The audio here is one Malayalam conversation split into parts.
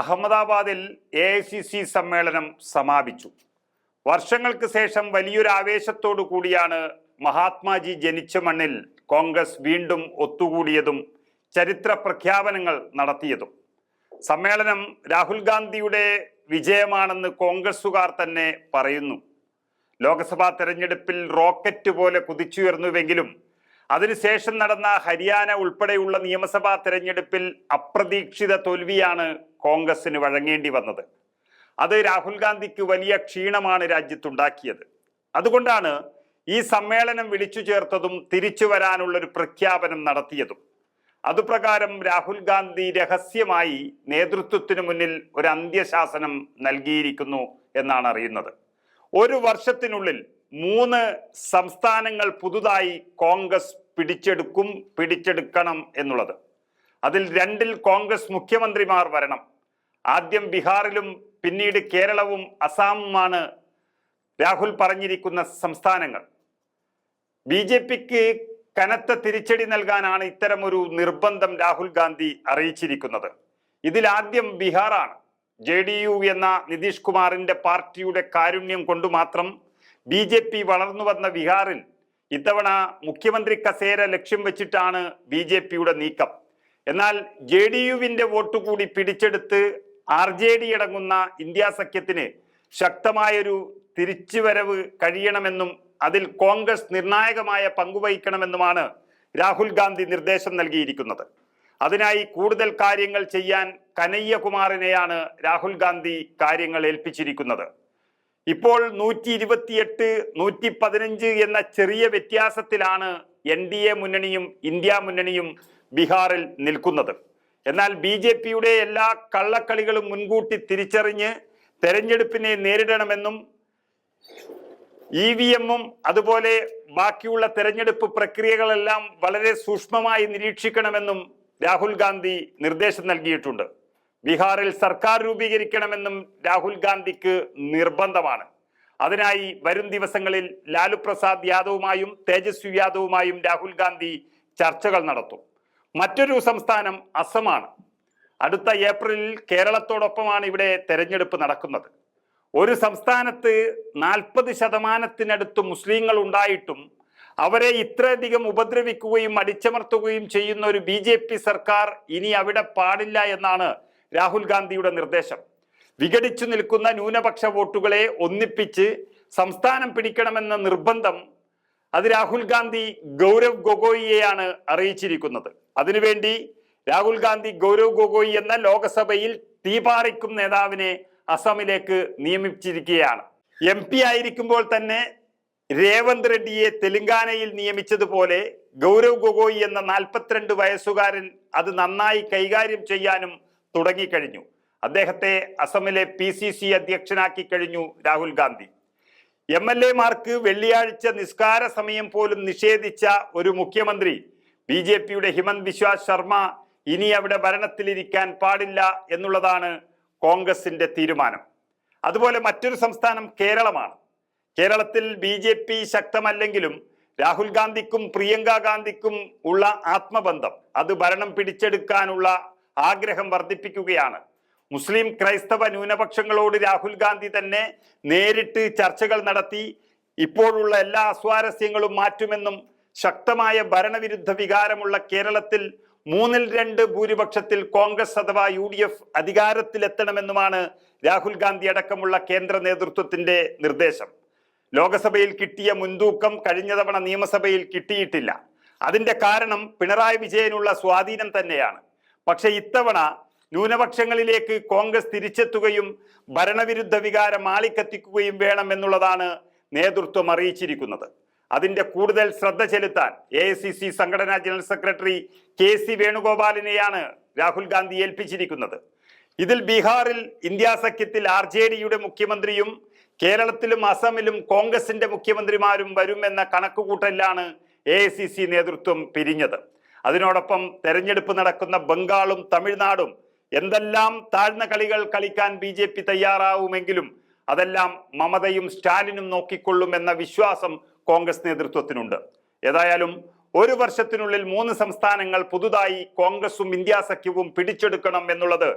അഹമ്മദാബാദിൽ AICC സമ്മേളനം സമാപിച്ചു. വർഷങ്ങൾക്ക് ശേഷം വലിയൊരു ആവേശത്തോടു കൂടിയാണ് മഹാത്മാജി ജനിച്ച മണ്ണിൽ കോൺഗ്രസ് വീണ്ടും ഒത്തുകൂടിയതും ചരിത്ര പ്രഖ്യാപനങ്ങൾ നടത്തിയതും. സമ്മേളനം രാഹുൽ ഗാന്ധിയുടെ വിജയമാണെന്ന് കോൺഗ്രസുകാർ തന്നെ പറയുന്നു. ലോക്സഭാ തെരഞ്ഞെടുപ്പിൽ റോക്കറ്റ് പോലെ കുതിച്ചുയർന്നുവെങ്കിലും അതിനുശേഷം നടന്ന ഹരിയാന ഉൾപ്പെടെയുള്ള നിയമസഭാ തെരഞ്ഞെടുപ്പിൽ അപ്രതീക്ഷിത തോൽവിയാണ് കോൺഗ്രസിന് വഴങ്ങേണ്ടി വന്നത്. അത് രാഹുൽ ഗാന്ധിക്ക് വലിയ ക്ഷീണമാണ് രാജ്യത്തുണ്ടാക്കിയത്. അതുകൊണ്ടാണ് ഈ സമ്മേളനം വിളിച്ചു ചേർത്തതും തിരിച്ചു വരാനുള്ളൊരു പ്രഖ്യാപനം നടത്തിയതും. അതുപ്രകാരം രാഹുൽ ഗാന്ധി രഹസ്യമായി നേതൃത്വത്തിന് മുന്നിൽ ഒരു അന്ത്യശാസനം നൽകിയിരിക്കുന്നു എന്നാണ് അറിയുന്നത്. ഒരു വർഷത്തിനുള്ളിൽ 3 സംസ്ഥാനങ്ങൾ പുതുതായി കോൺഗ്രസ് പിടിച്ചെടുക്കണം എന്നുള്ളത്. അതിൽ 2-ൽ കോൺഗ്രസ് മുഖ്യമന്ത്രിമാർ വരണം. ആദ്യം ബീഹാറിലും പിന്നീട് കേരളവും അസാമുമാണ് രാഹുൽ പറഞ്ഞിരിക്കുന്ന സംസ്ഥാനങ്ങൾ. BJPക്ക് കനത്ത തിരിച്ചടി നൽകാനാണ് ഇത്തരമൊരു നിർബന്ധം രാഹുൽ ഗാന്ധി അറിയിച്ചിരിക്കുന്നത്. ഇതിലാദ്യം ബീഹാറാണ്. JDU എന്ന നിതീഷ് കുമാറിന്റെ പാർട്ടിയുടെ കാരുണ്യം കൊണ്ട് മാത്രം BJP വളർന്നു വന്ന ബീഹാറിൽ ഇത്തവണ മുഖ്യമന്ത്രി കസേര ലക്ഷ്യം വെച്ചിട്ടാണ് BJPയുടെ നീക്കം. എന്നാൽ JDUവിന്റെ വോട്ട് കൂടി പിടിച്ചെടുത്ത് RJD അടങ്ങുന്ന ഇന്ത്യ സഖ്യത്തിന് ശക്തമായൊരു തിരിച്ചുവരവ് കഴിയണമെന്നും അതിൽ കോൺഗ്രസ് നിർണായകമായ പങ്കുവഹിക്കണമെന്നുമാണ് രാഹുൽ ഗാന്ധി നിർദ്ദേശം നൽകിയിരിക്കുന്നത്. അതിനായി കൂടുതൽ കാര്യങ്ങൾ ചെയ്യാൻ കനയ്യകുമാറിനെയാണ് രാഹുൽ ഗാന്ധി കാര്യങ്ങൾ ഏൽപ്പിച്ചിരിക്കുന്നത്. ഇപ്പോൾ 128, 115 എന്ന ചെറിയ വ്യത്യാസത്തിലാണ് NDA മുന്നണിയും ഇന്ത്യ മുന്നണിയും ബീഹാറിൽ നിൽക്കുന്നത്. എന്നാൽ BJPയുടെ എല്ലാ കള്ളക്കളികളും മുൻകൂട്ടി തിരിച്ചറിഞ്ഞ് തെരഞ്ഞെടുപ്പിനെ നേരിടണമെന്നും EVM-ഉം അതുപോലെ ബാക്കിയുള്ള തെരഞ്ഞെടുപ്പ് പ്രക്രിയകളെല്ലാം വളരെ സൂക്ഷ്മമായി നിരീക്ഷിക്കണമെന്നും രാഹുൽ ഗാന്ധി നിർദ്ദേശം നൽകിയിട്ടുണ്ട്. ബീഹാറിൽ സർക്കാർ രൂപീകരിക്കണമെന്നും രാഹുൽ ഗാന്ധിക്ക് നിർബന്ധമാണ്. അതിനായി വരും ദിവസങ്ങളിൽ ലാലു പ്രസാദ് യാദവുമായും തേജസ്വി യാദവുമായും രാഹുൽ ഗാന്ധി ചർച്ചകൾ നടത്തും. മറ്റൊരു സംസ്ഥാനം അസമാണ്. അടുത്ത ഏപ്രിലിൽ കേരളത്തോടൊപ്പമാണ് ഇവിടെ തെരഞ്ഞെടുപ്പ് നടക്കുന്നത്. ഒരു സംസ്ഥാനത്ത് 40% മുസ്ലിങ്ങൾ ഉണ്ടായിട്ടും അവരെ ഇത്രയധികം ഉപദ്രവിക്കുകയും അടിച്ചമർത്തുകയും ചെയ്യുന്ന ഒരു BJP സർക്കാർ ഇനി അവിടെ പാടില്ല എന്നാണ് രാഹുൽ ഗാന്ധിയുടെ നിർദ്ദേശം. വിഘടിച്ചു നിൽക്കുന്ന ന്യൂനപക്ഷ വോട്ടുകളെ ഒന്നിപ്പിച്ച് സംസ്ഥാനം പിടിക്കണമെന്ന നിർബന്ധം അത് രാഹുൽ ഗാന്ധി ഗൗരവ് ഗൊഗോയിയെയാണ് അറിയിച്ചിരിക്കുന്നത്. അതിനുവേണ്ടി രാഹുൽ ഗാന്ധി ഗൗരവ് ഗൊഗോയി എന്ന ലോകസഭയിൽ തീപാറിക്കും നേതാവിനെ അസമിലേക്ക് നിയമിച്ചിരിക്കുകയാണ്. MP ആയിരിക്കുമ്പോൾ തന്നെ രേവന്ത് റെഡ്ഡിയെ തെലങ്കാനയിൽ നിയമിച്ചതുപോലെ ഗൗരവ് ഗൊഗോയി എന്ന 42 വയസ്സുകാരൻ അത് നന്നായി കൈകാര്യം ചെയ്യാനും തുടങ്ങിക്കഴിഞ്ഞു. അദ്ദേഹത്തെ അസമിലെ PCC അധ്യക്ഷനാക്കി കഴിഞ്ഞു രാഹുൽ ഗാന്ധി. MLA-മാർക്ക് വെള്ളിയാഴ്ച നിസ്കാര സമയം പോലും നിഷേധിച്ച ഒരു മുഖ്യമന്ത്രി BJPയുടെ ഹിമന്ത് ബിശ്വ ശർമ്മ ഇനി അവിടെ ഭരണത്തിലിരിക്കാൻ പാടില്ല എന്നുള്ളതാണ് കോൺഗ്രസിന്റെ തീരുമാനം. അതുപോലെ മറ്റൊരു സംസ്ഥാനം കേരളമാണ്. കേരളത്തിൽ BJP ശക്തമല്ലെങ്കിലും രാഹുൽ ഗാന്ധിക്കും പ്രിയങ്ക ഗാന്ധിക്കും ഉള്ള ആത്മബന്ധം അത് ഭരണം പിടിച്ചെടുക്കാനുള്ള ആഗ്രഹം വർദ്ധിപ്പിക്കുകയാണ്. മുസ്ലിം ക്രൈസ്തവ ന്യൂനപക്ഷങ്ങളോട് രാഹുൽ ഗാന്ധി തന്നെ നേരിട്ട് ചർച്ചകൾ നടത്തി ഇപ്പോഴുള്ള എല്ലാ അസ്വാരസ്യങ്ങളും മാറ്റുമെന്നും ശക്തമായ ഭരണവിരുദ്ധ വികാരമുള്ള കേരളത്തിൽ 3-2 ഭൂരിപക്ഷത്തിൽ കോൺഗ്രസ് അഥവാ UDF അധികാരത്തിലെത്തണമെന്നുമാണ് രാഹുൽ ഗാന്ധി അടക്കമുള്ള കേന്ദ്ര നേതൃത്വത്തിന്റെ നിർദ്ദേശം. ലോകസഭയിൽ കിട്ടിയ മുൻതൂക്കം കഴിഞ്ഞ തവണ നിയമസഭയിൽ കിട്ടിയിട്ടില്ല. അതിന്റെ കാരണം പിണറായി വിജയനുള്ള സ്വാധീനം തന്നെയാണ്. പക്ഷെ ഇത്തവണ ന്യൂനപക്ഷങ്ങളിലേക്ക് കോൺഗ്രസ് തിരിച്ചെത്തുകയും ഭരണവിരുദ്ധ വികാരം ആളിക്കത്തിക്കുകയും വേണം എന്നുള്ളതാണ് നേതൃത്വം അറിയിച്ചിരിക്കുന്നത്. അതിന്റെ കൂടുതൽ ശ്രദ്ധ ചെലുത്താൻ AICC സംഘടനാ ജനറൽ സെക്രട്ടറി KC വേണുഗോപാലിനെയാണ് രാഹുൽ ഗാന്ധി ഏൽപ്പിച്ചിരിക്കുന്നത്. ഇതിൽ ബീഹാറിൽ ഇന്ത്യ സഖ്യത്തിൽ RJDയുടെ മുഖ്യമന്ത്രിയും കേരളത്തിലും അസമിലും കോൺഗ്രസിന്റെ മുഖ്യമന്ത്രിമാരും വരുമെന്ന കണക്കുകൂട്ടലിലാണ് AICC നേതൃത്വം പിരിഞ്ഞത്. അതിനോടൊപ്പം തെരഞ്ഞെടുപ്പ് നടക്കുന്ന ബംഗാളും തമിഴ്നാടും എന്തെല്ലാം താഴ്ന്ന കളികൾ കളിക്കാൻ BJP തയ്യാറാവുമെങ്കിലും അതെല്ലാം മമതയും സ്റ്റാലിനും നോക്കിക്കൊള്ളുമെന്ന വിശ്വാസം കോൺഗ്രസ് നേതൃത്വത്തിനുണ്ട്. ഏതായാലും ഒരു വർഷത്തിനുള്ളിൽ 3 സംസ്ഥാനങ്ങൾ പുതുതായി കോൺഗ്രസും ഇന്ത്യ സഖ്യവും പിടിച്ചെടുക്കണം എന്നുള്ളത്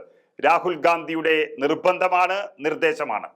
രാഹുൽ ഗാന്ധിയുടെ നിർബന്ധമാണ്, നിർദ്ദേശമാണ്.